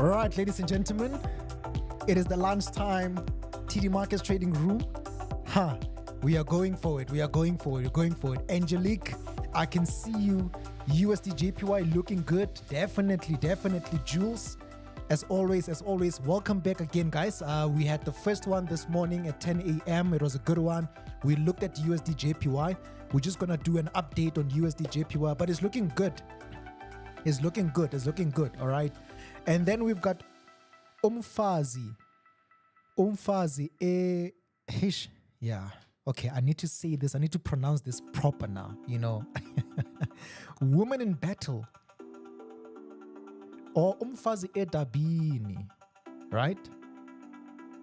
All right, ladies and gentlemen, it is the lunchtime TD Markets trading room. We are going for it. We're going for it. Angelique, I can see you. USD JPY looking good. Definitely. Jules, as always, welcome back again, guys. We had the first one this morning at 10 a.m. It was a good one. We looked at USD JPY. We're just going to do an update on USD JPY, but it's looking good. It's looking good. All right. And then we've got Umfazi. Yeah. Okay, I need to say this. I need to pronounce this proper now, Woman in battle. Or Umfazi Edabini. Right?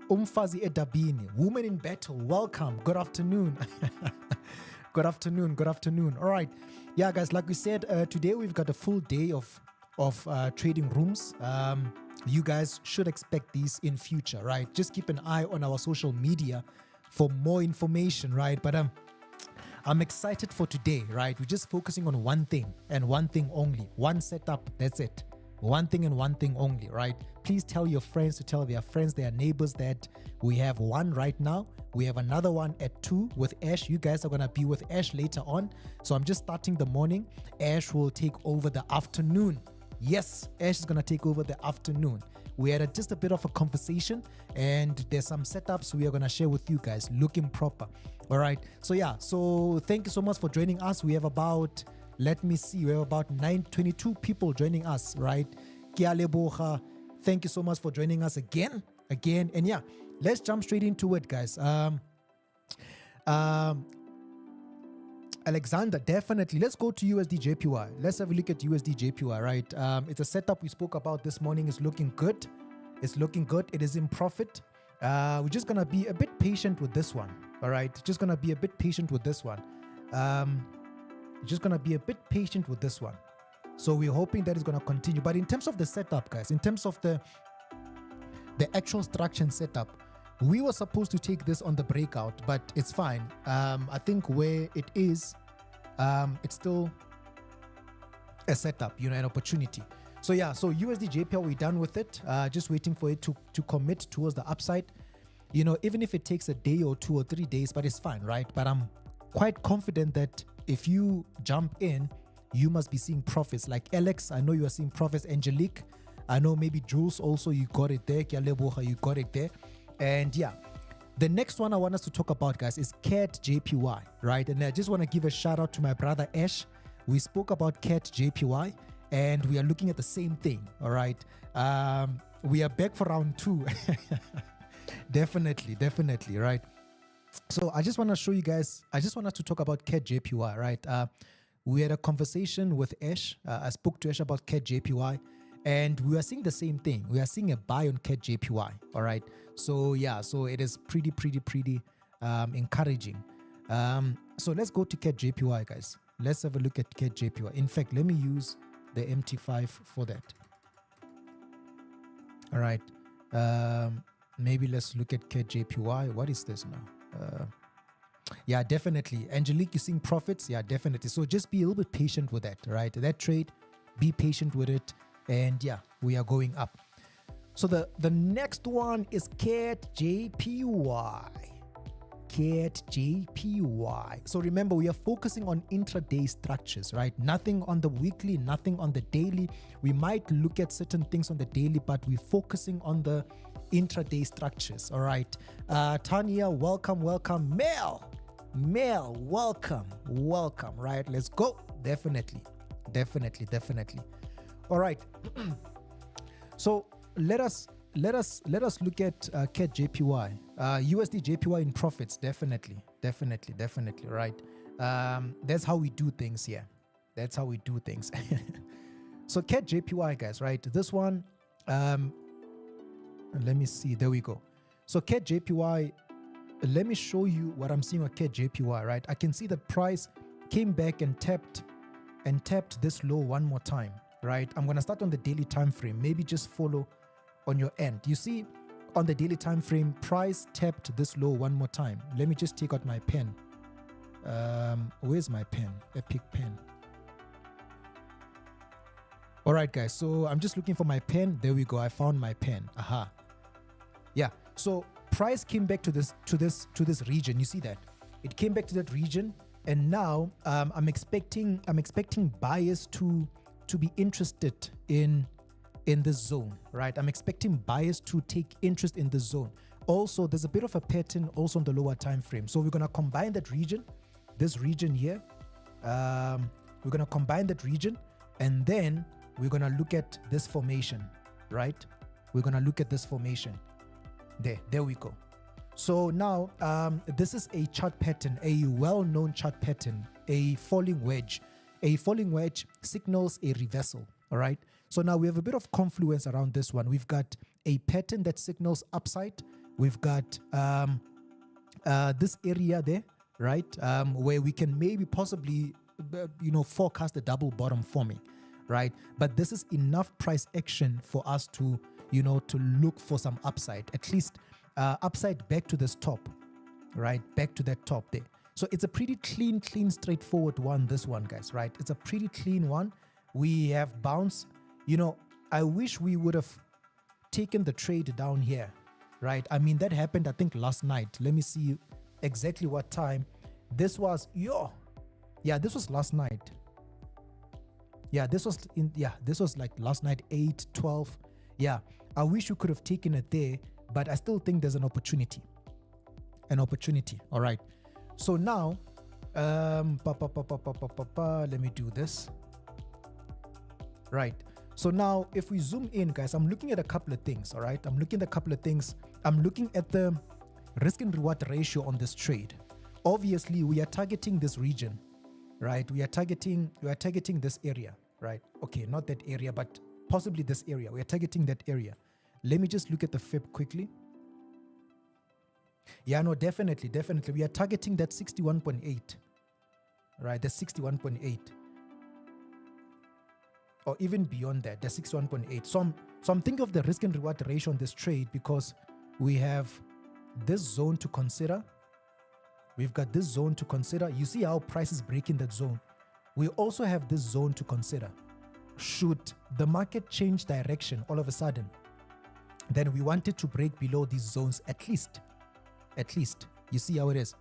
Umfazi Edabini. Woman in battle. Welcome. Good afternoon. Good afternoon. All right. Yeah, guys, like we said, today we've got a full day of trading rooms. You guys should expect these in future, right? Just keep an eye on our social media for more information, right? But I'm excited for today, right? We're just focusing on one thing and one thing only. One setup, that's it. One thing and one thing only, right? Please tell your friends to tell their friends, their neighbors that we have one right now. We have another one at 2 with Ash. You guys are going to be with Ash later on. So I'm just starting the morning. Ash will take over the afternoon. Yes, Ash is going to take over the afternoon. We had just a bit of a conversation and there's some setups we are going to share with you guys looking proper. All right. So yeah, so thank you so much for joining us. We have about, let me see, we have about 922 people joining us, right? Kia leboga. Thank you so much for joining us again. And yeah, let's jump straight into it, guys. Alexander, definitely. Let's go to USD JPY. Let's have a look at USD JPY, right? It's a setup we spoke about this morning. It's looking good. It is in profit. We're just going to be a bit patient with this one, all right? Just going to be a bit patient with this one. So we're hoping that it's going to continue. But in terms of the setup, guys, in terms of the actual structure and setup, we were supposed to take this on the breakout, but it's fine. I think where it is, it's still a setup, an opportunity. So yeah, so USD JPY, we're done with it. Just waiting for it to commit towards the upside. Even if it takes a day or 2 or 3 days, but it's fine, right? But I'm quite confident that if you jump in, you must be seeing profits. Like Alex, I know you are seeing profits. Angelique, I know maybe Jules also, you got it there. Kialeboha, you got it there. And yeah, the next one I want us to talk about, guys, is CAD JPY, right? And I just want to give a shout out to my brother Ash. We spoke about CAD JPY and we are looking at the same thing, all right? We are back for round 2. Definitely, right? So I just want to show you guys, I just want us to talk about CAD JPY, right? We had a conversation with Ash. I spoke to Ash about CAD JPY. And we are seeing the same thing. We are seeing a buy on CAD JPY. All right. So yeah, so it is pretty encouraging. So let's go to CAD JPY, guys. Let's have a look at CAD JPY. In fact, let me use the MT5 for that. All right. Maybe let's look at CAD JPY. What is this now? Yeah, definitely. Angelique, you're seeing profits. Yeah, definitely. So just be a little bit patient with that, right? That trade, be patient with it. And yeah, we are going up. So the next one is CAD JPY. CAD JPY. So remember, we are focusing on intraday structures, right? Nothing on the weekly, nothing on the daily. We might look at certain things on the daily, but we're focusing on the intraday structures, all right? Tanya, welcome. Mel, welcome, right? Let's go. Definitely. All right. So let us look at CAD JPY, USD JPY in profits. Definitely, right? That's how we do things here. So CAD JPY, guys, right? This one, let me see. There we go. So CAD JPY. Let me show you what I'm seeing on CAD JPY, right? I can see the price came back and tapped this low one more time. Right, I'm gonna start on the daily time frame. Maybe just follow on your end. You see, on the daily time frame, price tapped this low one more time. Let me just take out my pen. Where's my pen? Epic pen. All right, guys. So I'm just looking for my pen. There we go. I found my pen. Aha. Yeah. So price came back to this region. You see that? It came back to that region, and now I'm expecting buyers to be interested in this zone, right? I'm expecting buyers to take interest in this zone. Also, there's a bit of a pattern also on the lower time frame. So we're gonna combine that region, this region here. We're gonna combine that region, and then we're gonna look at this formation, right? We're gonna look at this formation. There we go. So now this is a chart pattern, a well-known chart pattern, a falling wedge. A falling wedge signals a reversal, all right? So now we have a bit of confluence around this one. We've got a pattern that signals upside. We've got this area there, right? Where we can maybe possibly, forecast a double bottom forming, right? But this is enough price action for us to, to look for some upside, at least upside back to this top, right? Back to that top there. So it's a pretty clean, straightforward one, this one, guys, right? It's a pretty clean one. We have bounce. I wish we would have taken the trade down here, right? I mean, that happened, I think, last night. Let me see exactly what time. This was, this was last night. This was like last night, 8, 12. Yeah, I wish you could have taken it there, but I still think there's an opportunity. All right. So now, let me do this. Right. So now, if we zoom in, guys, I'm looking at a couple of things. All right. I'm looking at the risk and reward ratio on this trade. Obviously, we are targeting this region, right? We are targeting this area, right? Okay, not that area, but possibly this area. We are targeting that area. Let me just look at the fib quickly. Yeah, no, definitely. We are targeting that 61.8, right? The 61.8, or even beyond that, the 61.8. So I'm thinking of the risk and reward ratio on this trade because we have this zone to consider. We've got this zone to consider. You see how price is breaking that zone. We also have this zone to consider. Should the market change direction all of a sudden, then we want it to break below these zones at least. You see how it is?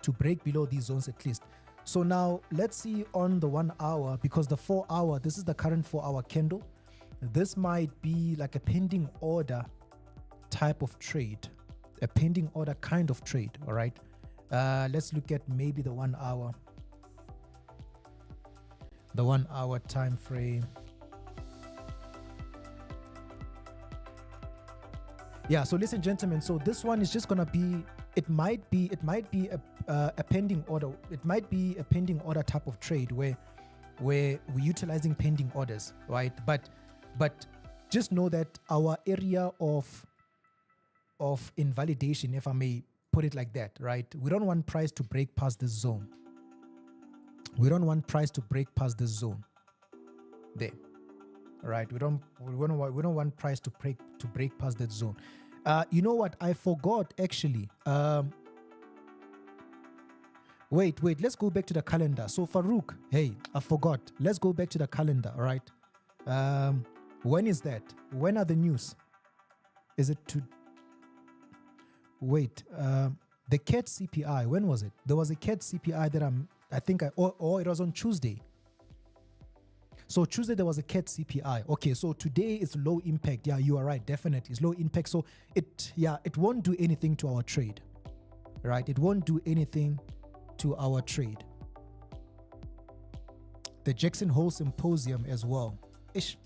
To break below these zones at least. So now let's see on the 1 hour, because the 4 hour, this is the current 4 hour candle. This might be like a pending order type of trade, a pending order kind of trade. All right. Let's look at maybe the 1 hour. The 1 hour time frame. Yeah, so listen, gentlemen, so this one is just gonna be, it might be a pending order. It might be a pending order type of trade where we're utilizing pending orders, right? But just know that our area of invalidation, if I may put it like that, right? We don't want price to break past this zone. We don't want price to break past this zone. There. Right, we don't want price to break past that zone. You know what? I forgot actually. Wait. Let's go back to the calendar. So Farouk, hey, I forgot. Let's go back to the calendar. All right. When is that? When are the news? Is it to? Wait. The CAD CPI. When was it? There was a CAD CPI that or it was on Tuesday. So Tuesday there was a CAD CPI. Okay, so today is low impact. Yeah, you are right. Definitely, it's low impact. So it won't do anything to our trade, right? It won't do anything to our trade. The Jackson Hole Symposium as well. Ish.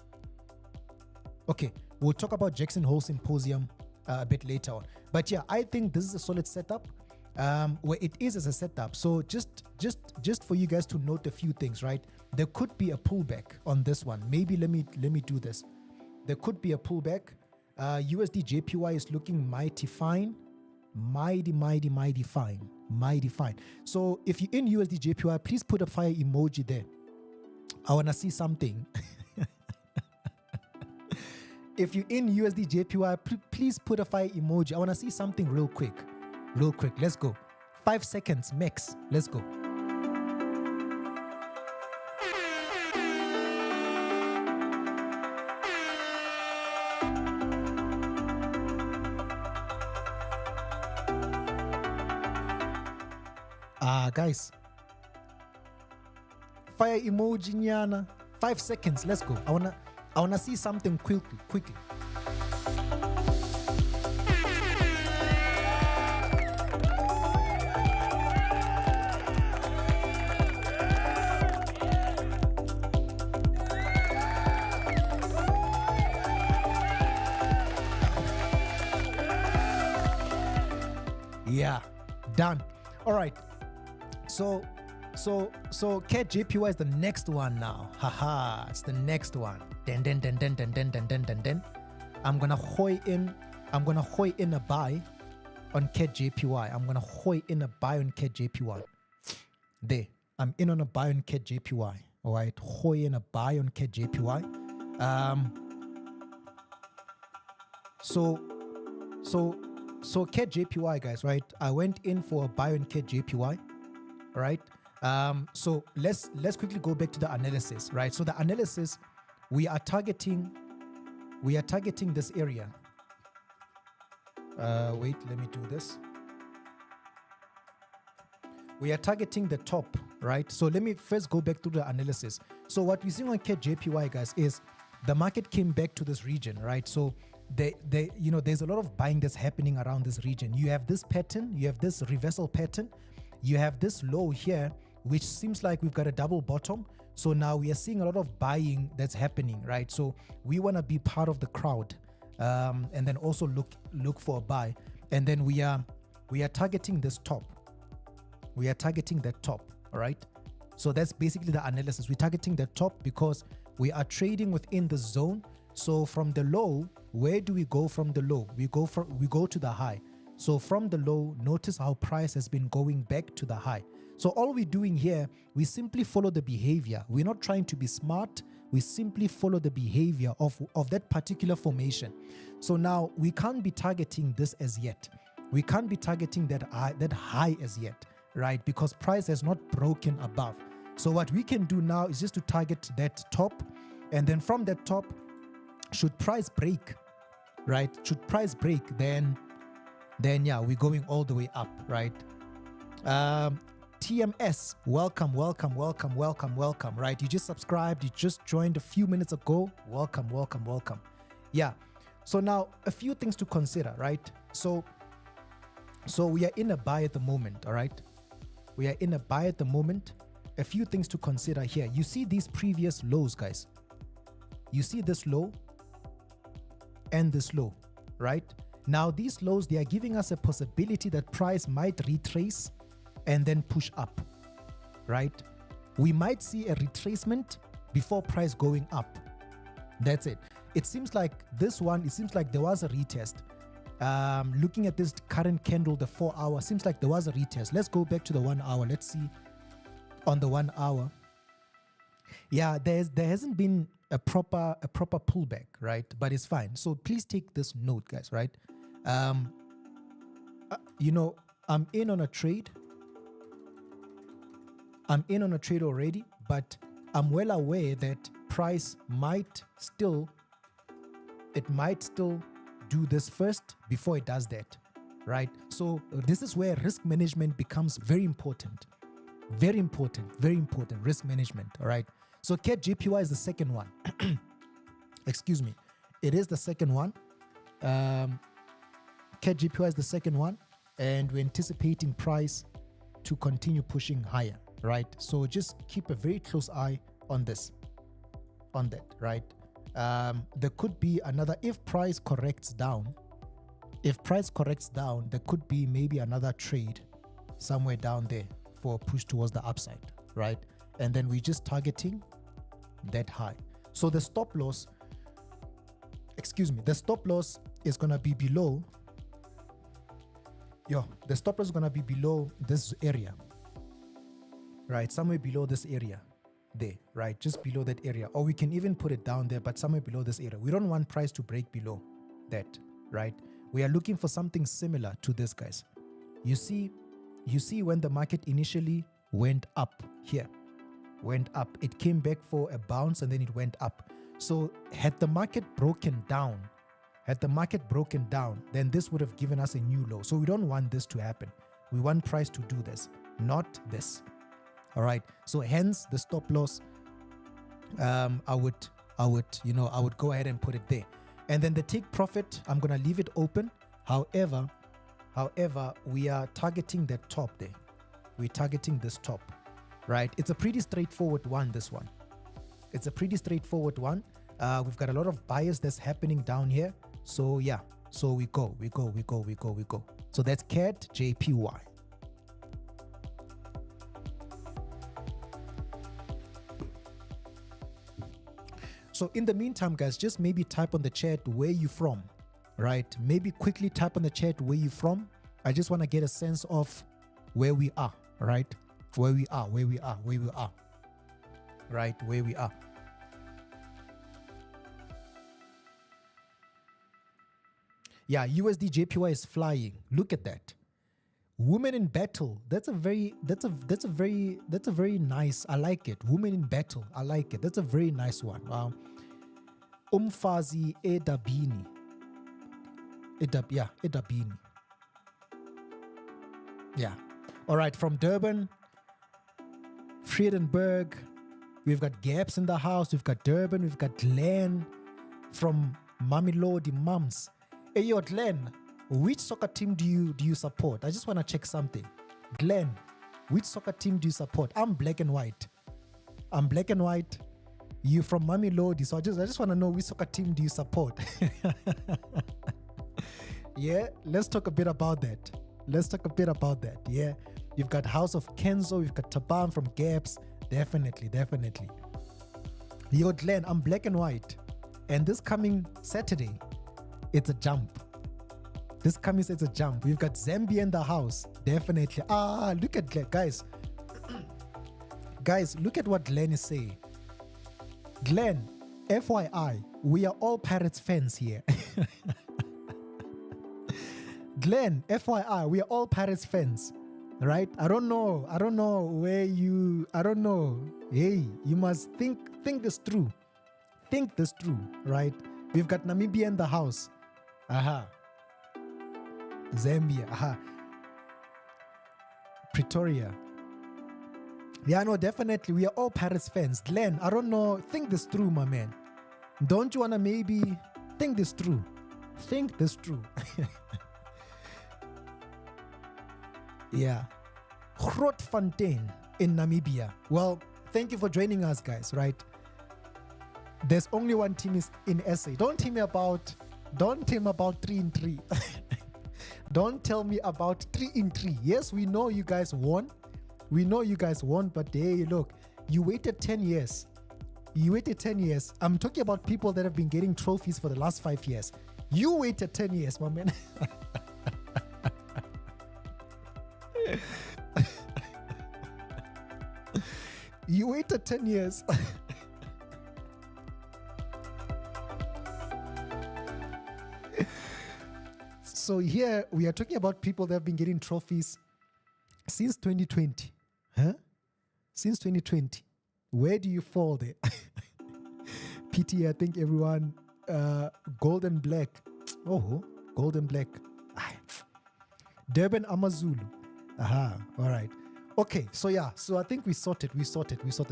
Okay, we'll talk about Jackson Hole Symposium a bit later on. But yeah, I think this is a solid setup. Where it is as a setup. So just for you guys to note a few things, right? There could be a pullback on this one. Maybe let me do this. There could be a pullback. USD JPY is looking mighty fine. Mighty fine. So if you're in USD JPY, please put a fire emoji there. I want to see something. If you're in USD JPY, please put a fire emoji. I want to see something real quick. Let's go. 5 seconds max. Let's go. guys. Fire emoji nyana. 5 seconds. Let's go. I wanna see something quickly. Yeah, done. All right. So CAD JPY is the next one now. Haha, it's the next one. Then. I'm gonna hoy in a buy on CAD JPY. I'm gonna hoy in a buy on CAD JPY. There. I'm in on a buy on CAD JPY. All right, hoy in a buy on CAD JPY. So CAD JPY, guys, right? I went in for a buy on CAD JPY, right? So let's quickly go back to the analysis, right? So the analysis, we are targeting this area. Wait, let me do this. We are targeting the top, right? So let me first go back to the analysis. So what we're seeing on CAD JPY, guys, is the market came back to this region, right? So there's a lot of buying that's happening around this region. You have this pattern, you have this reversal pattern, you have this low here, which seems like we've got a double bottom. So now we are seeing a lot of buying that's happening, right? So we want to be part of the crowd, and then also look for a buy. And then we are targeting this top. We are targeting that top, all right? So that's basically the analysis. We're targeting the top because we are trading within the zone. So from the low, where do we go from the low? We go to the high. So from the low, notice how price has been going back to the high. So all we're doing here, we simply follow the behavior. We're not trying to be smart. We simply follow the behavior of that particular formation. So now we can't be targeting this as yet. We can't be targeting that high as yet, right? Because price has not broken above. So what we can do now is just to target that top. And then from that top, should price break, right? Should price break, then yeah, we're going all the way up, right? TMS, welcome, right? You just subscribed, you just joined a few minutes ago. Welcome. Yeah. So now a few things to consider, right? So we are in a buy at the moment, all right? We are in a buy at the moment. A few things to consider here. You see these previous lows, guys. You see this low and this low, right? Now these lows, they are giving us a possibility that price might retrace and then push up, right? We might see a retracement before price going up. That's it. It seems like this one, it seems like there was a retest. Looking at this current candle, the 4 hour, seems like there was a retest. Let's go back to the 1 hour. Let's see on the 1 hour. Yeah, there hasn't been a proper pullback, right? But it's fine. So please take this note, guys, right? You know, I'm in on a trade. I'm in on a trade already, but I'm well aware that price might still do this first before it does that, right? So this is where risk management becomes very important. Very important risk management, all right? So CAD JPY is the second one. Excuse me. It is the second one. CAD JPY is the second one, and we're anticipating price to continue pushing higher, right? So just keep a very close eye on this, on that, right? There could be another, if price corrects down, there could be maybe another trade somewhere down there for a push towards the upside, right? And then we're just targeting that high. So the stop loss, the stop loss is going to be below, the stop loss is going to be below this area, right? Somewhere below this area there, right? Just below that area. Or we can even put it down there, but somewhere below this area. We don't want price to break below that, right? We are looking for something similar to this, guys. You see when the market initially went up here, it came back for a bounce and then it went up. So had the market broken down, then this would have given us a new low. So we don't want this to happen. We want price to do this. not this. All right. So hence the stop loss. I would go ahead and put it there. And then the take profit, I'm gonna leave it open. However, we are targeting that top there. We're targeting this top, right? It's a pretty straightforward one, this one. It's a pretty straightforward one. We've got a lot of bias that's happening down here. So yeah, so we go. So that's CAD JPY. So in the meantime, guys, just maybe type on the chat where you from, right? Maybe quickly type on the chat where you from. I just want to get a sense of where we are, right? Where we are. Right, where we are. Yeah, USD JPY is flying. Look at that. Women in battle. That's a very nice. I like it. Women in battle. I like it. That's a very nice one. Wow. Umfazi edabini. Edabini. Yeah. All right. From Durban, Friedenberg. We've got Gaps in the house. We've got Durban. We've got Glenn from Mamelodi Mums. Hey, yo, Glenn, which soccer team do you support? I just want to check something. Glenn, which soccer team do you support? I'm black and white. You from Mamelodi, so I just want to know which soccer team do you support? Yeah, let's talk a bit about that. Yeah, you've got House of Kenzo, we've got Taban from Gaps. Definitely. Yo, Glenn, I'm black and white. And this coming Saturday, it's a jump. It's a jump. We've got Zambia in the house. Definitely. Look at Glenn. Guys, look at what Glenn is saying. Glenn, FYI, we are all Pirates fans here. Glenn, FYI, we are all Pirates fans. Right? I don't know where you, Hey, you must think this through. Think this through, right? We've got Namibia in the house. Zambia. Pretoria. Yeah, no, definitely. We are all Paris fans. Glenn, I don't know. Think this through, my man. Don't you want to maybe think this through? Yeah. Grootfontein in Namibia. Well, thank you for joining us, guys, right? There's only one team is in SA. Don't tell me about 3-3. Don't tell me about 3-3. Yes, we know you guys won. But hey, look, you waited 10 years. I'm talking about people that have been getting trophies for the last 5 years. You waited 10 years, my man. You waited 10 years. So here we are talking about people that have been getting trophies since 2020. Since 2020. Where do you fall there? PT, I think everyone, gold and black. Oh, gold and black. Durban Amazulu. All right. Okay, so yeah, so I think we sorted.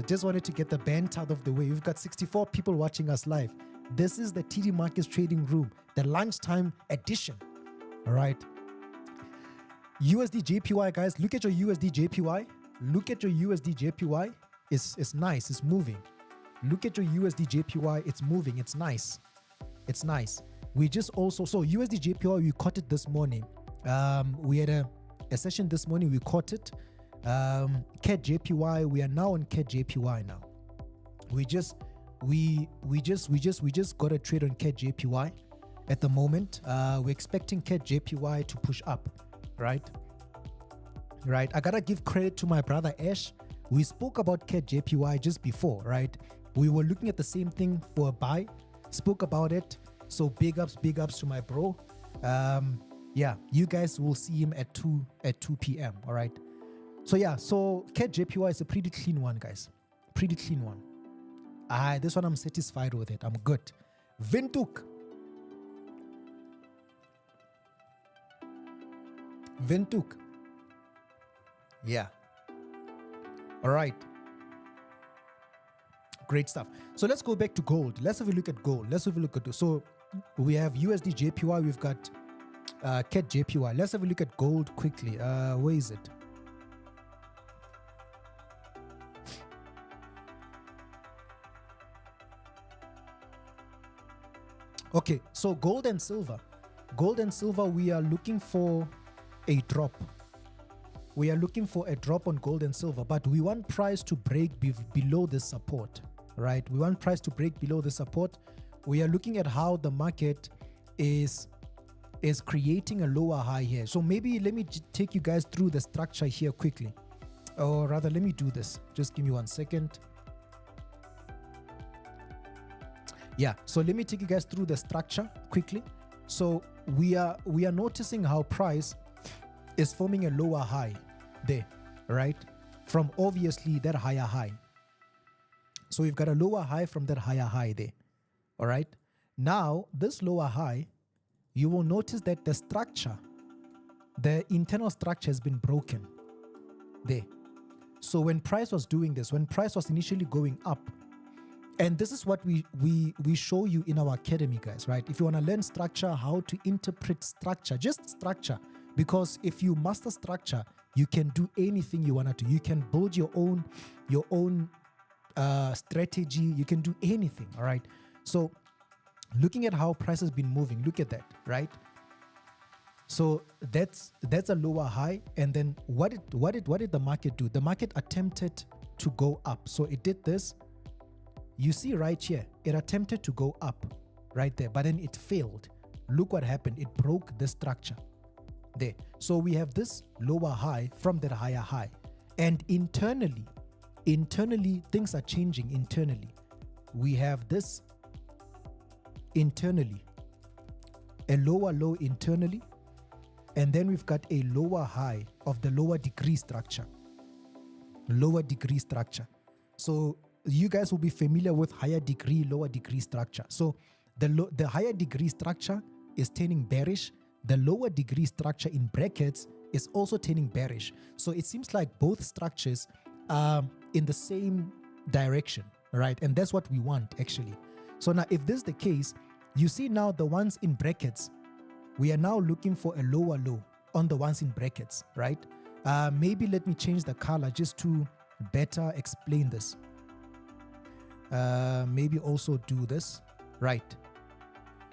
Just wanted to get the banter out of the way. We've got 64 people watching us live. This is the TD Markets Trading Room, the lunchtime edition. All right. USD JPY, guys. Look at your USD JPY. It's nice. It's moving. Look at your USD JPY. It's moving. It's nice. We just also, so USD JPY, we caught it this morning. We had a session this morning. We caught it. CAD JPY. We are now on CAD JPY now. We just got a trade on CAD JPY at the moment. We're expecting CAD JPY to push up, right? I gotta give credit to my brother Ash. We spoke about CAD JPY just before, right? We were looking at the same thing for a buy, spoke about it. So big ups to my bro. Yeah, you guys will see him at 2 p.m. All right. So yeah, so CAD JPY is a pretty clean one, guys. Pretty clean one. This one I'm satisfied with it. I'm good. Vintuk. Yeah. All right. Great stuff. So let's go back to gold. Let's have a look at gold. Let's have a look at so we have USD JPY. We've got CAD JPY. Let's have a look at gold quickly. Where is it? Okay, so gold and silver. Gold and silver, we are looking for a drop. We are looking for a drop on gold and silver, but we want price to break below the support, right? We want price to break below the support. We are looking at how the market is creating a lower high here. So maybe let me take you guys through the structure here quickly. Or rather, let me do this. Just give me 1 second. Yeah, so let me take you guys through the structure quickly. So we are noticing how price is forming a lower high there, right? From obviously that higher high. So we've got a lower high from that higher high there. All right. Now, this lower high, you will notice that the structure, the internal structure has been broken there. So when price was doing this, when price was initially going up, and this is what we show you in our academy, guys, right? If you want to learn structure, how to interpret structure, just structure. Because if you master structure, you can do anything you want to do. You can build your own strategy. You can do anything, all right? So looking at how price has been moving, look at that, right? So that's a lower high. And then what did the market do? The market attempted to go up. So it did this. You see right here, it attempted to go up right there, but then it failed. Look what happened. It broke the structure there. So we have this lower high from that higher high. And internally, things are changing internally. We have this internally, a lower low internally, and then we've got a lower high of the lower degree structure. Lower degree structure. So you guys will be familiar with higher degree, lower degree structure. So the higher degree structure is turning bearish. The lower degree structure in brackets is also turning bearish. So it seems like both structures are in the same direction, right? And that's what we want actually. So now if this is the case, you see now the ones in brackets, we are now looking for a lower low on the ones in brackets, right? Maybe let me change the color just to better explain this. Maybe also do this, right?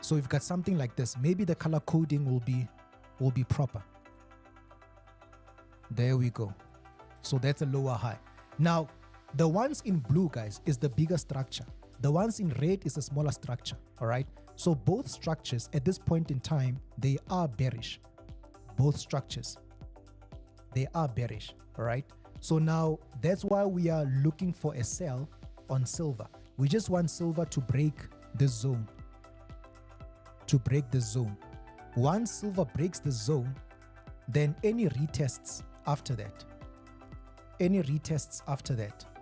So we've got something like this. Maybe the color coding will be proper. There we go. So that's a lower high. Now, the ones in blue, guys, is the bigger structure. The ones in red is a smaller structure, all right? So both structures at this point in time, they are bearish. Both structures, they are bearish, all right? So now that's why we are looking for a sell on silver. We just want silver to break the zone. To break the zone. Once silver breaks the zone, then any retests after that,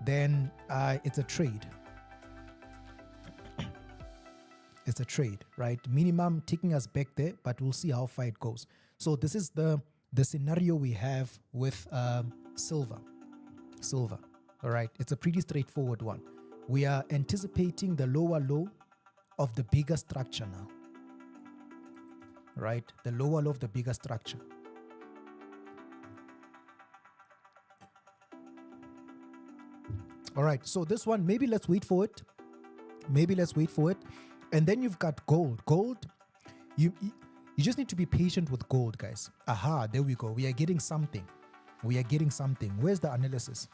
then it's a trade. It's a trade, right? Minimum taking us back there, but we'll see how far it goes. So this is the scenario we have with silver. All right, it's a pretty straightforward one. We are anticipating the lower low of the bigger structure now, right? The lower low of the bigger structure. All right, so this one, maybe let's wait for it. And then you've got gold. Gold, you just need to be patient with gold, guys. Aha, there we go. We are getting something. Where's the analysis?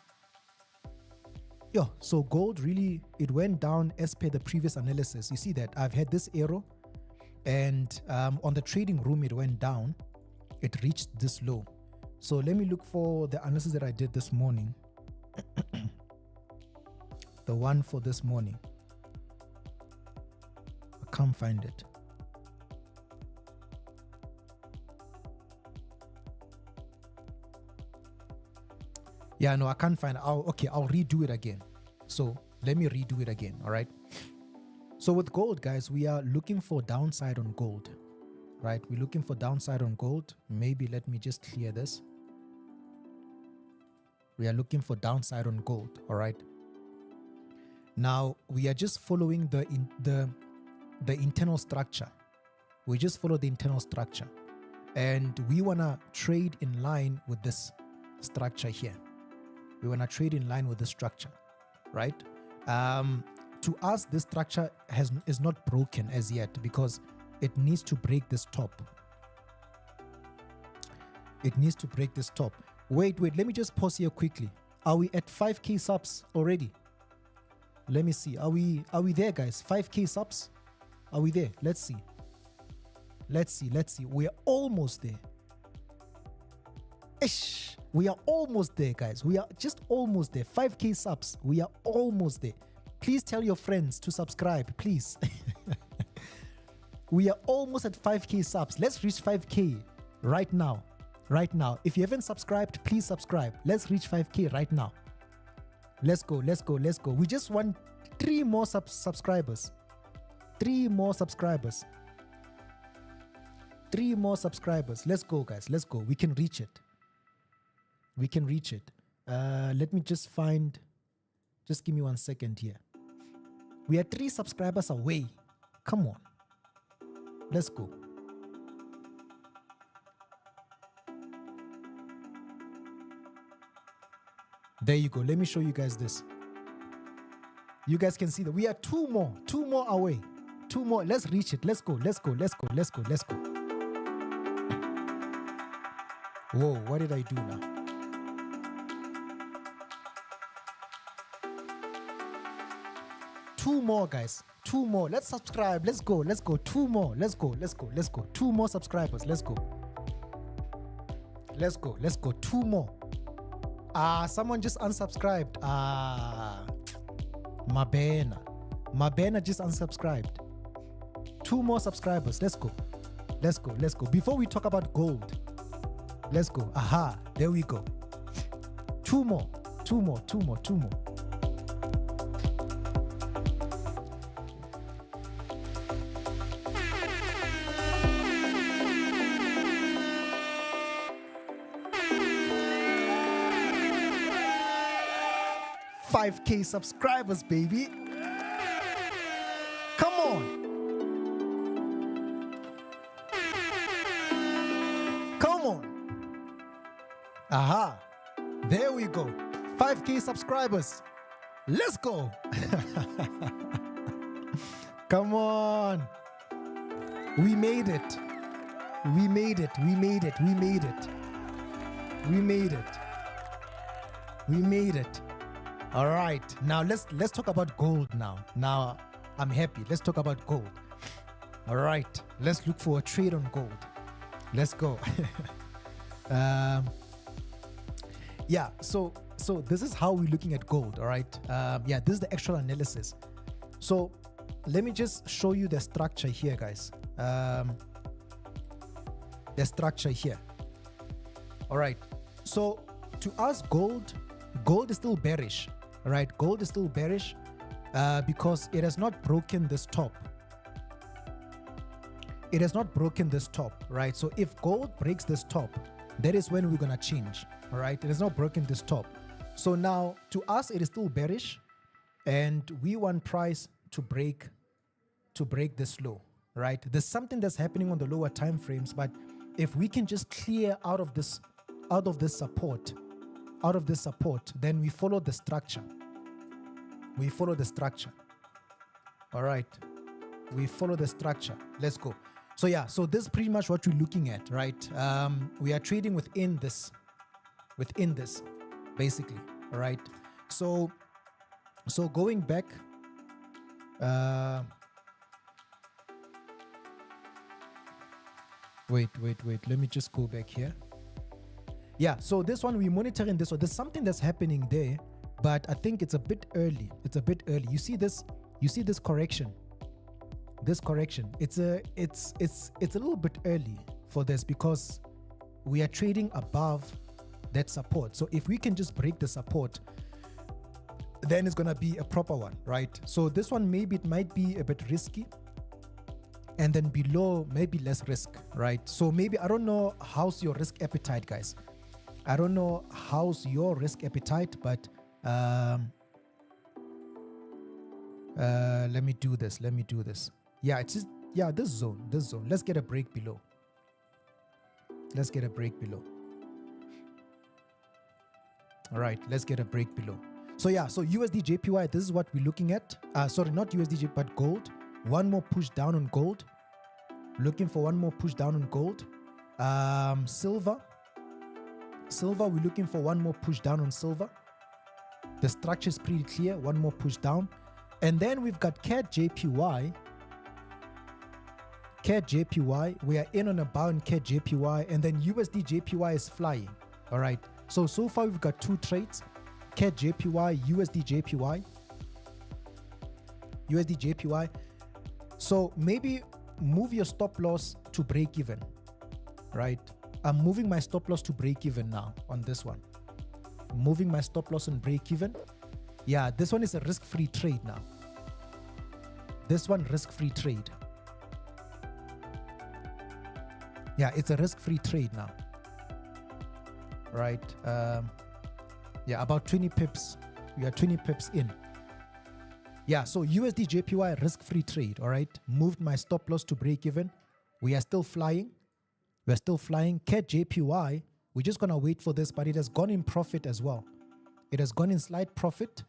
Yeah, so gold really, it went down as per the previous analysis. You see that I've had this arrow, and on the trading room, it went down. It reached this low. So let me look for the analysis that I did this morning. The one for this morning. I can't find it. Yeah, no, I can't find it. Okay, I'll redo it again. So let me redo it again, all right? So with gold, guys, we are looking for downside on gold, right? We're looking for downside on gold. Maybe let me just clear this. We are looking for downside on gold. All right. Now we are just following the internal structure. We just follow the internal structure, and we wanna trade in line with this structure here. We wanna trade in line with the structure, right? To us, this structure is not broken as yet because it needs to break this top. It needs to break this top. Wait, let me just pause here quickly. Are we at 5K subs already? Let me see. Are we there, guys? 5K subs? Are we there? Let's see. Let's see. We are almost there. Ish. We are almost there, guys. We are just almost there. 5K subs. We are almost there. Please tell your friends to subscribe, please. We are almost at 5K subs. Let's reach 5K right now. Right now. If you haven't subscribed, please subscribe. Let's reach 5K right now. Let's go. We just want 3 more subscribers. 3 more subscribers. 3 more subscribers. Let's go, guys. Let's go. We can reach it. We can reach it. Let me just find. Just give me 1 second here. We are 3 subscribers away. Come on. Let's go. There you go. Let me show you guys this. You guys can see that we are 2 more away. 2 more. Let's reach it. Let's go. Whoa, what did I do now? Two more, guys. 2 more. Let's subscribe. Let's go. 2 more. Let's go. 2 more subscribers. Let's go. 2 more. Someone just unsubscribed. Mabena just unsubscribed. 2 more subscribers. Let's go. Before we talk about gold, let's go. Aha, there we go. 2 more. 5K subscribers, baby. Come on. Aha. There we go. 5K subscribers. Let's go. Come on. We made it. All right, now let's talk about gold now. Now I'm happy. Let's talk about gold. All right, let's look for a trade on gold. Let's go. Yeah, so this is how we're looking at gold. All right, yeah, this is the actual analysis. So let me just show you the structure here, guys. The structure here. All right, so to us, gold is still bearish. All right, gold is still bearish because it has not broken this top. It has not broken this top, right? So if gold breaks this top, that is when we're gonna change. All right, it has not broken this top. So now to us, it is still bearish, and we want price to break this low, right? There's something that's happening on the lower time frames, but if we can just clear out of this support, then we follow the structure. All right, we follow the structure. Let's go. So yeah, so this is pretty much what we're looking at, right? We are trading within this basically. All right, so going back, wait, let me just go back here. Yeah, so this one, we're monitoring this. So there's something that's happening there, but I think it's a bit early. You see this correction. It's a little bit early for this because we are trading above that support. So if we can just break the support, then it's gonna be a proper one, right? So this one, maybe it might be a bit risky, and then below maybe less risk, right? So maybe, I don't know, how's your risk appetite, guys? I don't know how's your risk appetite, but let me do this. Yeah, it's just, yeah, this zone. Let's get a break below. All right, let's get a break below. So yeah, so USD JPY, this is what we're looking at. Sorry, not USD JPY, but gold. One more push down on gold. Looking for one more push down on gold. Silver, we're looking for one more push down on silver. The structure is pretty clear. One more push down. And then we've got CAD JPY. We are in on a bow in CAD JPY, and then USD JPY is flying. All right. So far we've got two trades: CAD JPY, USD JPY. So maybe move your stop loss to break even. Right. I'm moving my stop loss to break even now on this one. Moving my stop loss and break even. Yeah, this one is a risk-free trade now. This one, risk-free trade. Yeah, it's a risk-free trade now. Right. Yeah, about 20 pips. We are 20 pips in. Yeah, so USD JPY risk-free trade. All right. Moved my stop loss to break even. We are still flying. CAD JPY, we're just going to wait for this, but it has gone in profit as well. It has gone in slight profit.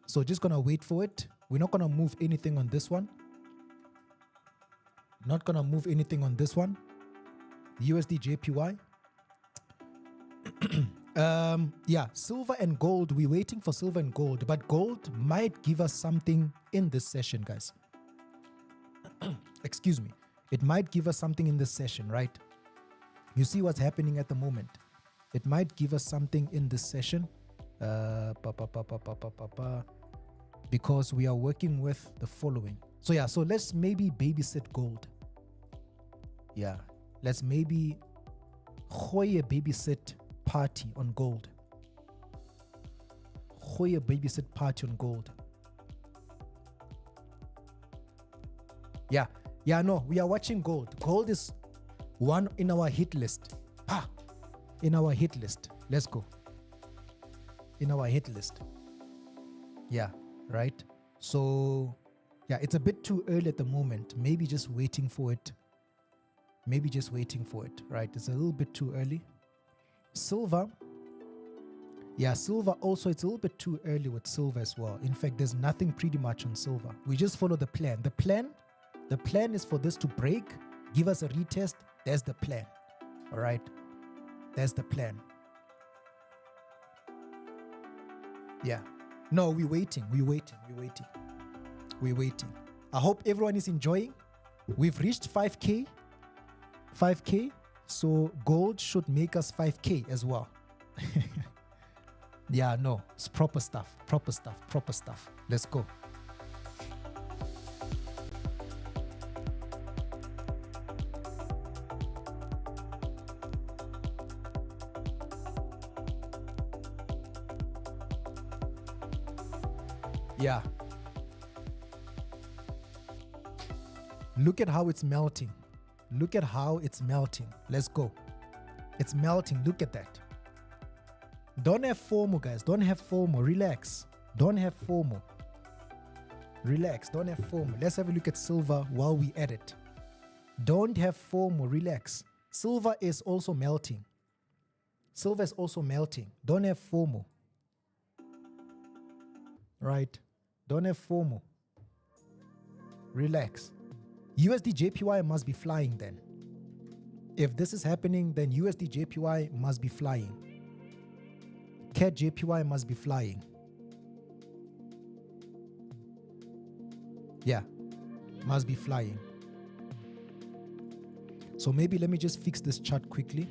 So just going to wait for it. We're not going to move anything on this one. USD JPY. Yeah, silver and gold. We're waiting for silver and gold, but gold might give us something in this session, guys. Excuse me. It might give us something in this session, right? You see what's happening at the moment. It might give us something in this session. Because we are working with the following. So yeah, so let's maybe babysit gold. Yeah, let's maybe a babysit party on gold. Yeah, no, we are watching gold. Gold is one in our hit list. In our hit list. Let's go. In our hit list. Yeah, right? So, yeah, it's a bit too early at the moment. Maybe just waiting for it. Right? It's a little bit too early. Silver. Yeah, silver also, it's a little bit too early with silver as well. In fact, there's nothing pretty much on silver. We just follow the plan. The plan is for this to break, give us a retest. There's the plan. All right. There's the plan. Yeah. No, we're waiting. I hope everyone is enjoying. We've reached 5K. So gold should make us 5K as well. Yeah, no, it's proper stuff. Let's go. Yeah. Look at how it's melting. Let's go. It's melting. Look at that. Don't have FOMO, guys. Don't have FOMO. Relax. Don't have FOMO. Let's have a look at silver while we at it. Don't have FOMO. Relax. Silver is also melting. Don't have FOMO. Right? Don't have FOMO. Relax. USD JPY must be flying then. If this is happening, then USD JPY must be flying. CAD JPY must be flying. Yeah, must be flying. So maybe let me just fix this chart quickly.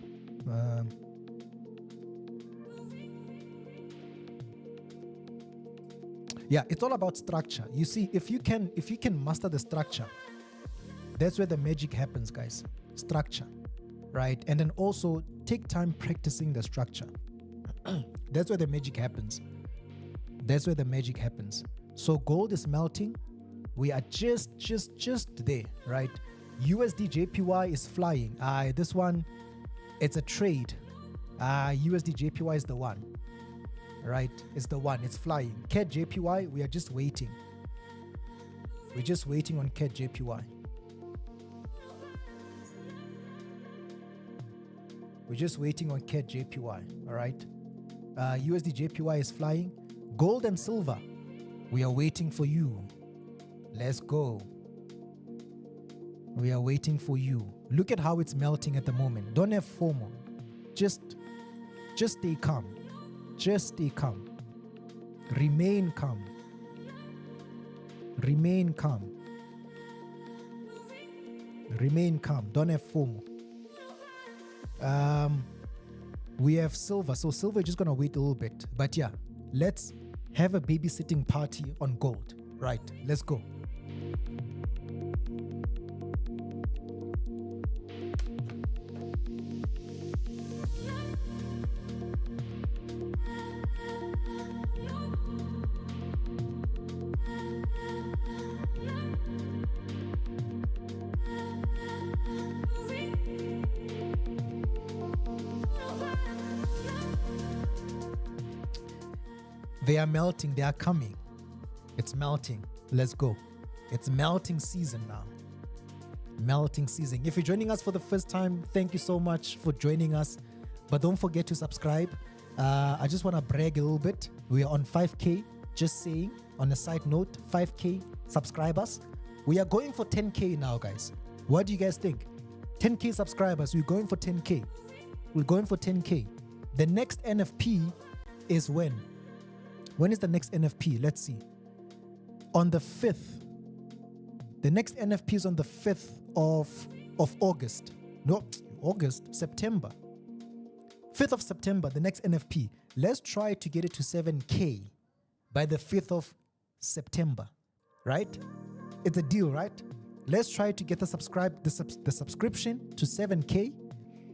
Yeah, it's all about structure. You see, if you can master the structure, that's where the magic happens, guys. Structure, right? And then also take time practicing the structure. That's where the magic happens. So gold is melting. We are just there, right? USD JPY is flying. This one, It's a trade. USD JPY is the one. Right? It's the one. It's flying. CAD JPY, we are just waiting. We're just waiting on CAD JPY. We're just waiting on CAD JPY. All right? USD JPY is flying. Gold and silver, we are waiting for you. Let's go. We are waiting for you. Look at how it's melting at the moment. Don't have FOMO. Just stay calm. Just stay calm. Remain calm. Remain calm. Remain calm. Don't have FOMO. We have silver. So silver is just going to wait a little bit. But yeah, let's have a babysitting party on gold. Right. Let's go. They are melting. They are coming. It's melting. Let's go. It's melting season now. Melting season. If you're joining us for the first time, thank you so much for joining us. But don't forget to subscribe. I just want to brag a little bit. We are on 5K. Just saying, on a side note, 5K subscribers. We are going for 10K now, guys. What do you guys think? 10K subscribers. We're going for 10K. We're going for 10K. The next NFP is when? When is the next NFP? Let's see. On the 5th. The next NFP is on the 5th of August. No, September. 5th of September, the next NFP. Let's try to get it to 7K by the 5th of September. Right? It's a deal, right? Let's try to get the subscription to 7K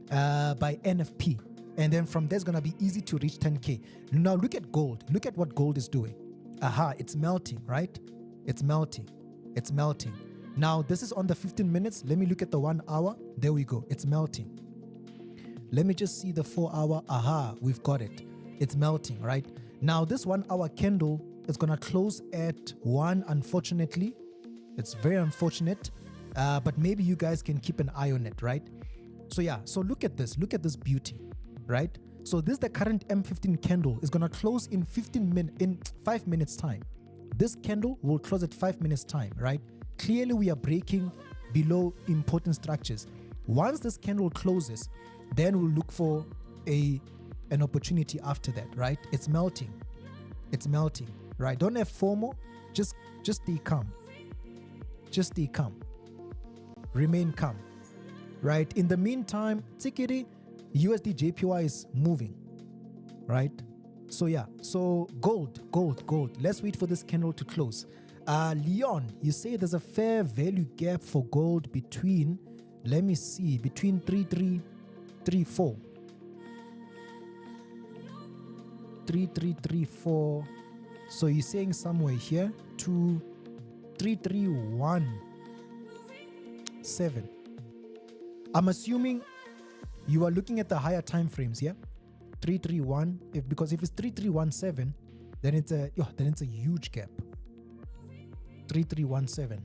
by NFP. And then from there, it's going to be easy to reach 10K. Now, look at gold. Look at what gold is doing. Aha, it's melting, right? It's melting. It's melting. Now, this is on the 15 minutes. Let me look at the 1 hour. There we go. It's melting. Let me just see the 4 hour. Aha, we've got it. It's melting, right? Now, this 1 hour candle is going to close at 1, unfortunately. It's very unfortunate. But maybe you guys can keep an eye on it, right? So yeah, so look at this. Look at this beauty. Right? So this is the current M15 candle is going to close in 5 minutes time. This candle will close at 5 minutes time, right? Clearly we are breaking below important structures. Once this candle closes, then we'll look for an opportunity after that, right? It's melting. It's melting, right? Don't have FOMO. Just stay calm. Just stay calm. Remain calm, right? In the meantime, tickety, USD JPY is moving, right? So yeah, so gold. Let's wait for this candle to close. Leon, you say there's a fair value gap for gold between, let me see, between 3334. 3334. So you're saying somewhere here to 3317. I'm assuming you are looking at the higher time frames, yeah? 331. Because if it's 3317, then it's a huge gap. 3317.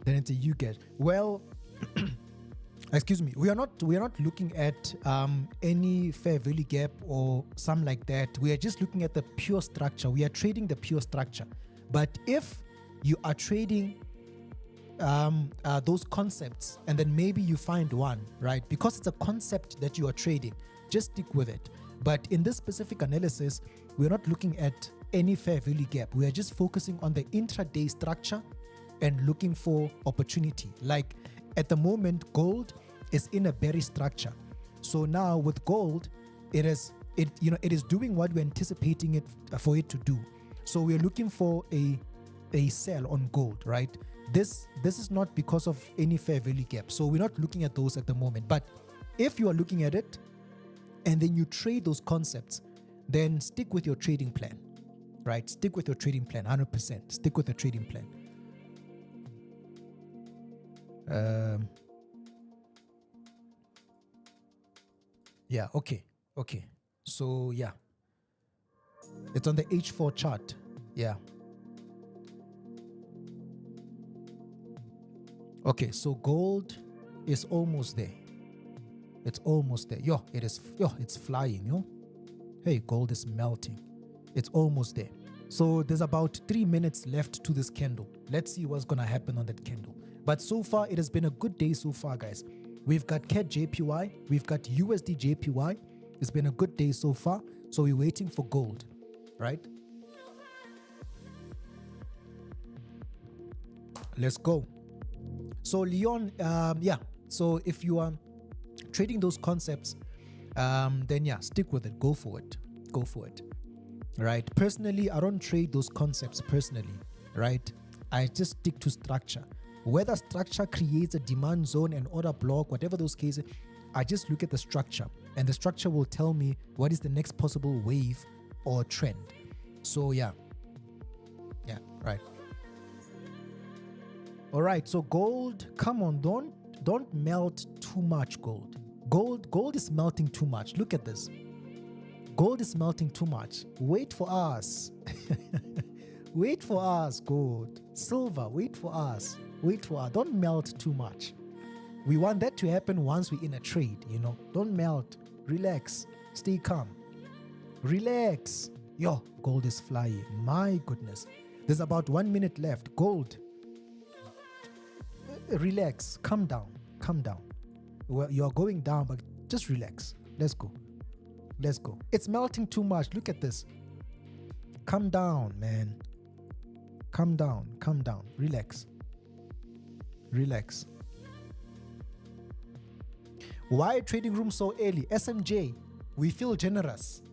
Then it's a huge gap. Well, excuse me. We are not looking at any fair value gap or something like that. We are just looking at the pure structure. We are trading the pure structure. But if you are trading those concepts and then maybe you find one, right? Because it's a concept that you are trading, just stick with it. But in this specific analysis, we're not looking at any fair value gap. We are just focusing on the intraday structure and looking for opportunity. Like at the moment, gold is in a bearish structure. So now with gold, it is doing what we're anticipating it for it to do. So we're looking for a sell on gold, right? This is not because of any fair value gap. So we're not looking at those at the moment. But if you are looking at it and then you trade those concepts, then stick with your trading plan, right? Stick with your trading plan, 100%. Stick with the trading plan. Yeah, okay. So yeah, it's on the H4 chart. Yeah. Okay, so gold is almost there. It's almost there. Yo, it's flying, yo. Hey, gold is melting. It's almost there. So there's about 3 minutes left to this candle. Let's see what's gonna happen on that candle. But so far, it has been a good day so far, guys. We've got CAD JPY, we've got USD JPY. It's been a good day so far. So we're waiting for gold, right? Let's go. So Leon, yeah. So if you are trading those concepts, then yeah, stick with it. Go for it. Right? Personally, I don't trade those concepts personally, right? I just stick to structure. Whether structure creates a demand zone, an order block, whatever those cases, I just look at the structure, and the structure will tell me what is the next possible wave or trend. So yeah, right. All right, so gold, come on, don't melt too much. Gold is melting too much. Look at this. Gold is melting too much. Wait for us. Wait for us, gold. Silver, wait for us. Don't melt too much. We want that to happen once we're in a trade, you know. Don't melt. Relax. Stay calm. Relax. Yo, gold is flying. My goodness. There's about 1 minute left. Gold. Relax. Calm down. Well, you're going down, but just relax. Let's go. It's melting too much. Look at this. Calm down, man. Calm down. Relax. Why trading room so early? SMJ, we feel generous.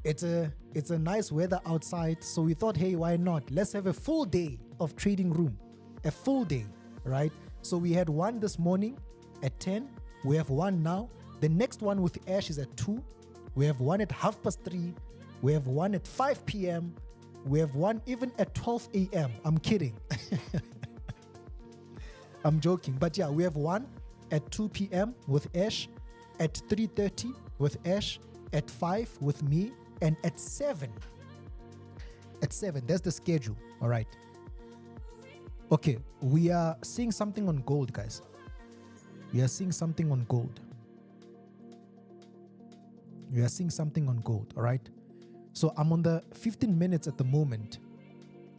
It's a nice weather outside, so we thought, hey, why not? Let's have a full day of trading room. A full day, right? So we had one this morning at 10. We have one now. The next one with Ash is at 2. We have one at 3:30. We have one at 5 p.m. We have one even at 12 a.m. I'm kidding. I'm joking. But yeah, we have one at 2 p.m. with Ash, at 3:30 with Ash, at 5 with me, and at 7. At 7, that's the schedule. All right. Okay, we are seeing something on gold, guys. We are seeing something on gold. All right. So I'm on the 15 minutes at the moment.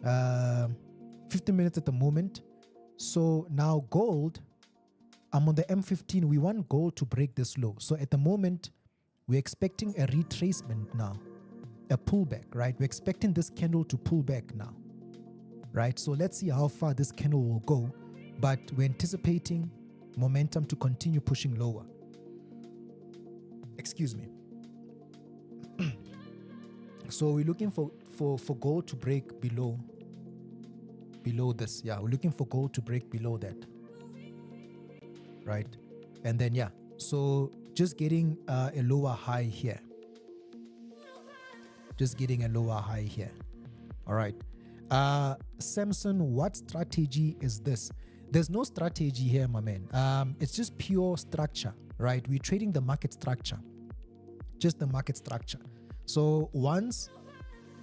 15 minutes at the moment. So now gold, I'm on the M15. We want gold to break this low. So at the moment, we're expecting a retracement now, a pullback, right? We're expecting this candle to pull back now, right? So let's see how far this candle will go, but we're anticipating momentum to continue pushing lower. Excuse me. So we're looking for gold to break below this. Yeah, we're looking for gold to break below that, right? And then yeah, so just getting a lower high here. All right. Samson, what strategy is this? There's no strategy here, my man. It's just pure structure, right? We're trading the market structure, just the market structure. So once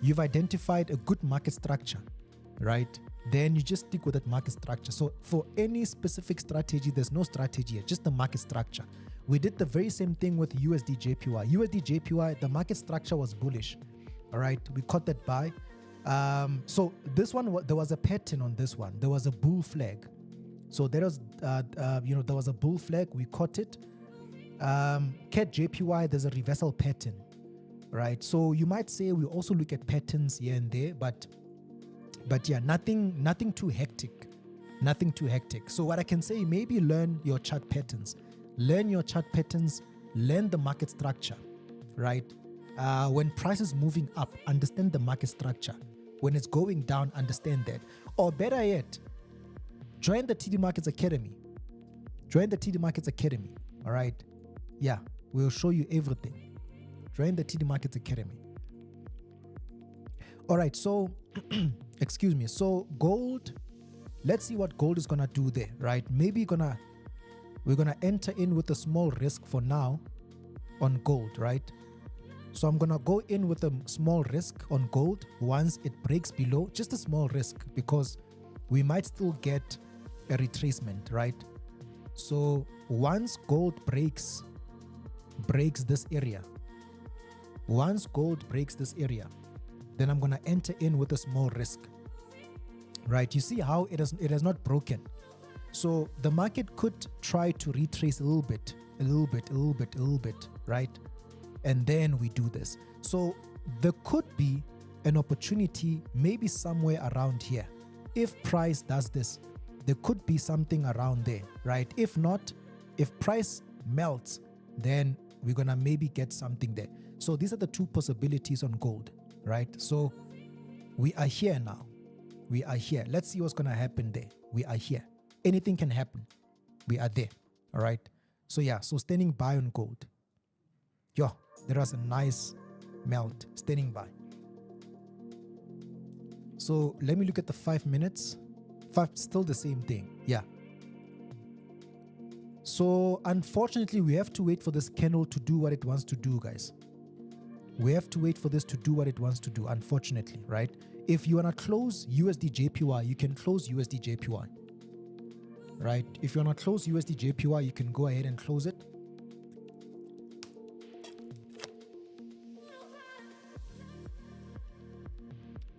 you've identified a good market structure, right, then you just stick with that market structure. So for any specific strategy, there's no strategy here, just the market structure. We did the very same thing with USD JPY. USD JPY, the market structure was bullish. All right, we caught that buy. So this one, there was a pattern on this one. There was a bull flag. So there was, there was a bull flag. We caught it. CAD JPY, there's a reversal pattern, right? So you might say we also look at patterns here and there, but yeah, nothing too hectic. So what I can say, maybe learn your chart patterns. Learn the market structure, right? When price is moving up, understand the market structure. When it's going down, understand that. Or better yet, join the TD Markets Academy. All right? Yeah, we'll show you everything. Join the TD Markets Academy. All right, so, excuse me. So gold, let's see what gold is gonna do there, right? Maybe we're gonna enter in with a small risk for now on gold, right? So I'm gonna go in with a small risk on gold once it breaks below, just a small risk, because we might still get a retracement, right? So once gold breaks this area, once gold breaks this area, then I'm gonna enter in with a small risk, right? You see how it has not broken. So the market could try to retrace a little bit, right? And then we do this. So there could be an opportunity maybe somewhere around here. If price does this, there could be something around there, right? If not, if price melts, then we're gonna maybe get something there. So these are the two possibilities on gold, right? So we are here now. We are here. Let's see what's gonna happen there. We are here. Anything can happen. We are there, all right? So yeah, so standing by on gold. Yo, there was a nice melt, standing by. So let me look at the 5 minutes. Still the same thing, yeah. So unfortunately, we have to wait for this candle to do what it wants to do, guys. We have to wait for this to do what it wants to do, unfortunately, right? If you want to close USD JPY, you can close USD JPY, right? If you want to close USD JPY, you can go ahead and close it.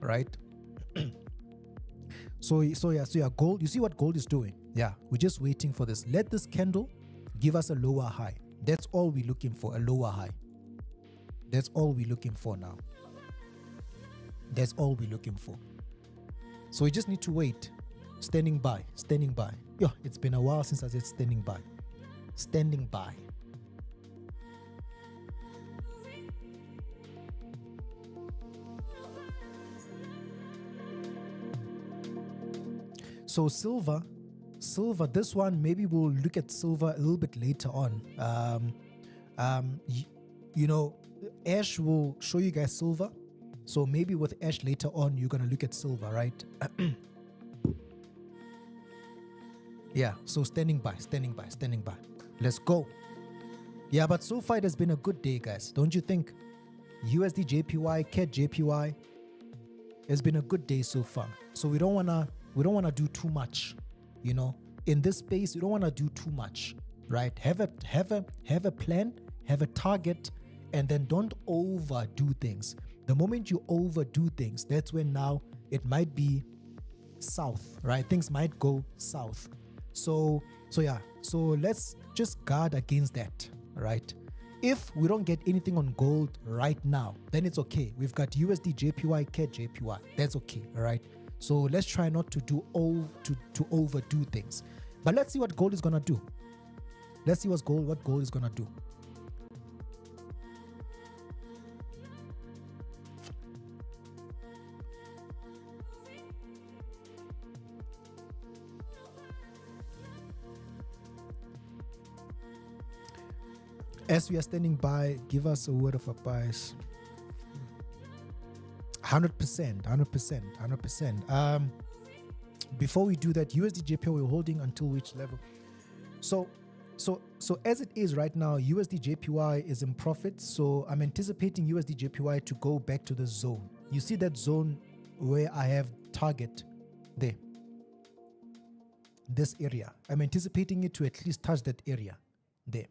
Right? So yeah, gold, you see what gold is doing? Yeah, we're just waiting for this. Let this candle give us a lower high. That's all we're looking for, a lower high. That's all we're looking for now. That's all we're looking for. So we just need to wait. Standing by, standing by. Yo, it's been a while since I said standing by. Standing by. So silver, this one, maybe we'll look at silver a little bit later on. You know, Ash will show you guys silver. So maybe with Ash later on, you're going to look at silver, right? Yeah, so standing by. Let's go. Yeah, but so far it has been a good day, guys. Don't you think? USD JPY, CAD JPY, it's been a good day so far. So we don't want to do too much, you know. In this space, you don't want to do too much, right? Have a plan, have a target, and then don't overdo things. The moment you overdo things, that's when now it might be south, right? Things might go south. So yeah, so let's just guard against that, right? If we don't get anything on gold right now, then it's okay. We've got USD JPY, CAD JPY. That's okay, all right? So let's try not to do to overdo things. But let's see what gold is gonna do. Let's see what gold is gonna do. As we are standing by, give us a word of advice. 100%. Before we do that, USD JPY we're holding until which level? So as it is right now, USD JPY is in profit. So I'm anticipating USD JPY to go back to the zone. You see that zone where I have target there, this area. I'm anticipating it to at least touch that area there,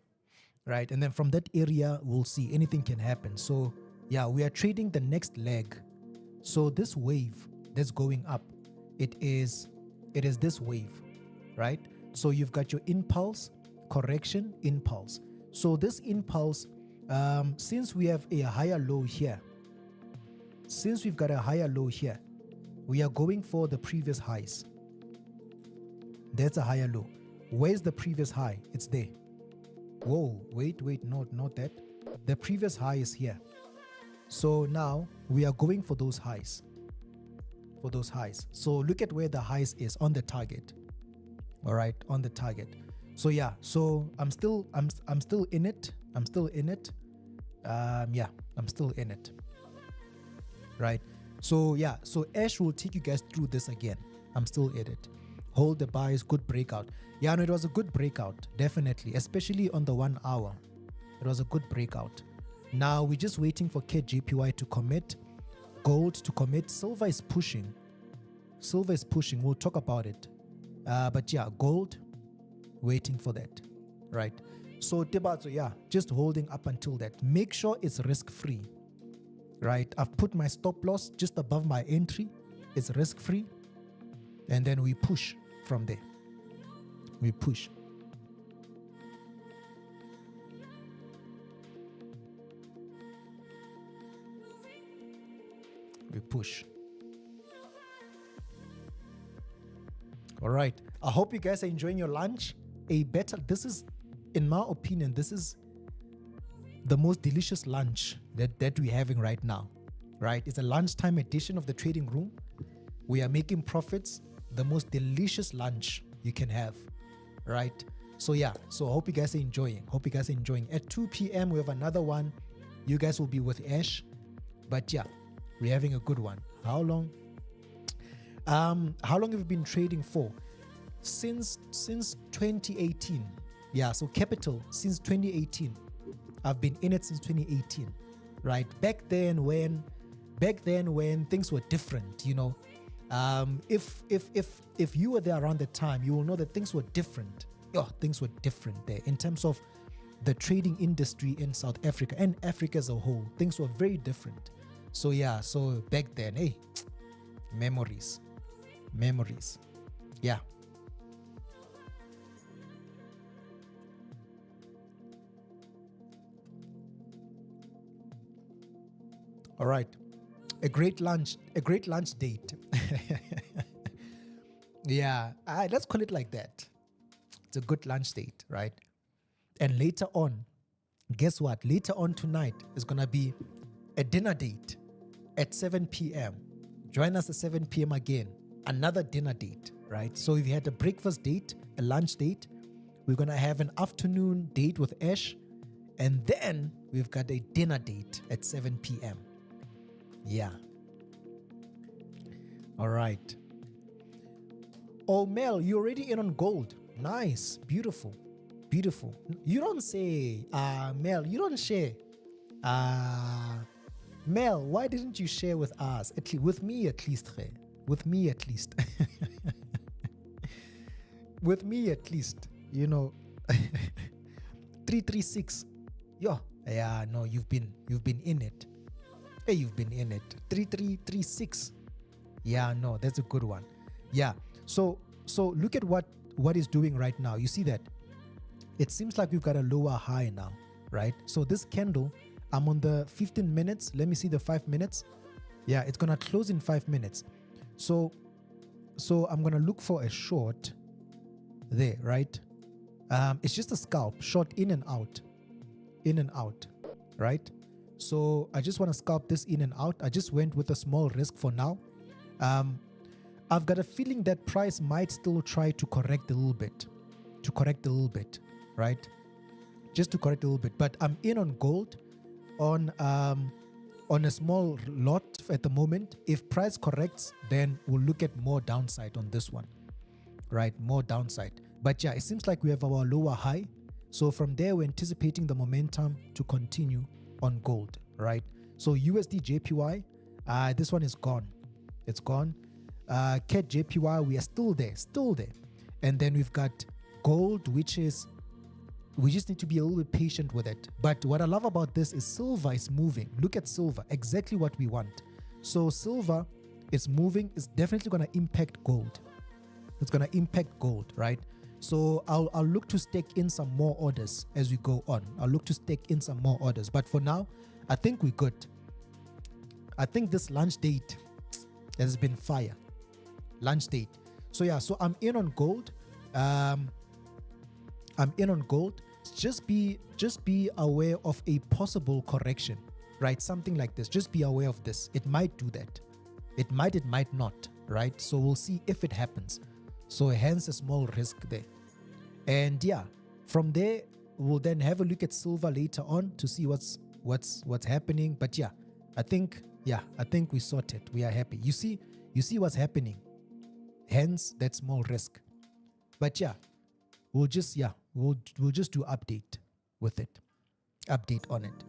right? And then from that area, we'll see. Anything can happen. So yeah, we are trading the next leg. So this wave that's going up, it is this wave, right? So you've got your impulse, correction, impulse. So this impulse, since we have a higher low here, since we've got a higher low here, we are going for the previous highs. That's a higher low. Where's the previous high? It's there. Whoa, wait, not that. The previous high is here. So now we are going for those highs. So look at where the highs is on the target. All right, on the target. So yeah, so I'm still in it. Yeah, I'm still in it. Right. So yeah, so Ash will take you guys through this again. I'm still in it. Hold the buys, good breakout. Yeah, no, it was a good breakout, definitely, especially on the 1 hour. It was a good breakout. Now we're just waiting for CAD JPY to commit, gold to commit. Silver is pushing. Silver is pushing. We'll talk about it. But yeah, gold, waiting for that, right? So Tibatso, yeah, just holding up until that. Make sure it's risk-free, right? I've put my stop loss just above my entry. It's risk-free. And then we push from there. We push. We push. All right. I hope you guys are enjoying your lunch. This is, in my opinion, this is the most delicious lunch that we're having right now, right? It's a lunchtime edition of the trading room. We are making profits. The most delicious lunch you can have, right? So yeah, so I hope you guys are enjoying. Hope you guys are enjoying. At 2 p.m. we have another one. You guys will be with Ash. But yeah, we're having a good one. How long? How long have you been trading for? Since 2018. Yeah, so capital since 2018. I've been in it since 2018, right? Back then when things were different, you know. If you were there around the time, you will know that things were different. Oh, things were different there in terms of the trading industry in South Africa and Africa as a whole. Things were very different. So yeah, so back then, hey, memories. Yeah. All right. A great lunch date. Yeah, let's call it like that. It's a good lunch date, right? And later on, guess what? Later on tonight is going to be a dinner date at 7 p.m. Join us at 7 p.m. again. Another dinner date, right? So if you had a breakfast date, a lunch date, we're going to have an afternoon date with Ash. And then we've got a dinner date at 7 p.m. Yeah. All right. Oh, Mel, you're already in on gold. Nice. Beautiful. Beautiful. You don't say, Mel, you don't share. Mel, why didn't you share with us? With me at least. With me at least. With me at least. You know. 336. Yo. Yeah, no, you've been in it. Hey, you've been in it. 3336. Yeah, no, that's a good one. Yeah. So look at what it's doing right now. You see that? It seems like we've got a lower high now, right? So this candle, I'm on the 15 minutes. Let me see the 5 minutes. Yeah, it's going to close in 5 minutes. So I'm going to look for a short there, right? It's just a scalp, short in and out, right? So I just want to scalp this in and out. I just went with a small risk for now. I've got a feeling that price might still try to correct a little bit, right? Just to correct a little bit. But I'm in on gold on a small lot at the moment. If price corrects, then we'll look at more downside on this one, right? More downside. But yeah, it seems like we have our lower high. So from there, we're anticipating the momentum to continue on gold, right? So USD JPY, this one is gone. It's gone. CAD JPY, we are still there. And then we've got gold, which is, we just need to be a little bit patient with it. But what I love about this is silver is moving. Look at silver, exactly what we want. So silver is moving. It's definitely going to impact gold. It's going to impact gold, right? So I'll look to stake in some more orders as we go on. But for now, I think we're good. I think this lunch date has been fire. Lunch date. So yeah, so I'm in on gold. Just be aware of a possible correction, right? Something like this. Just be aware of this. It might do that. It might not, right? So we'll see if it happens. So hence a small risk there. And yeah, from there we'll then have a look at silver later on to see what's happening. But yeah, I think we sorted. We are happy. You see what's happening. Hence that small risk. But yeah, we'll just do update with it, update on it.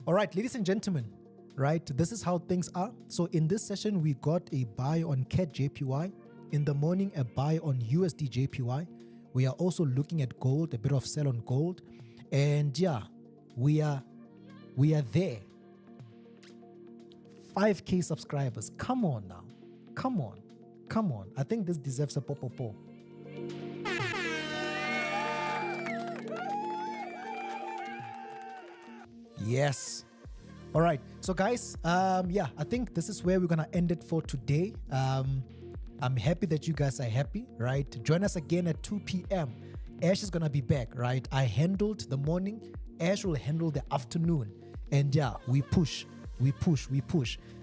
All right, ladies and gentlemen, right? This is how things are. So in this session, we got a buy on CAD JPY. In the morning, a buy on USD JPY. We are also looking at gold, a bit of sell on gold. And yeah, we are there. 5K subscribers. Come on now. Come on. Come on. I think this deserves a popopo. Yes. All right. So guys, yeah, I think this is where we're going to end it for today. I'm happy that you guys are happy, right? Join us again at 2 p.m. Ash is going to be back, right? I handled the morning. Ash will handle the afternoon. And yeah, we push.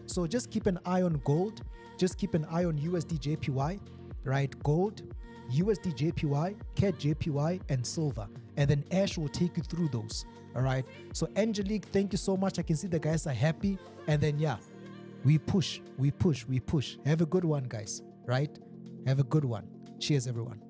So just keep an eye on gold. Just keep an eye on USD JPY, right? Gold, USD JPY, CAD JPY, and silver. And then Ash will take you through those, all right? So Angelique, thank you so much. I can see the guys are happy. And then yeah, we push. Have a good one, guys, right? Have a good one. Cheers, everyone.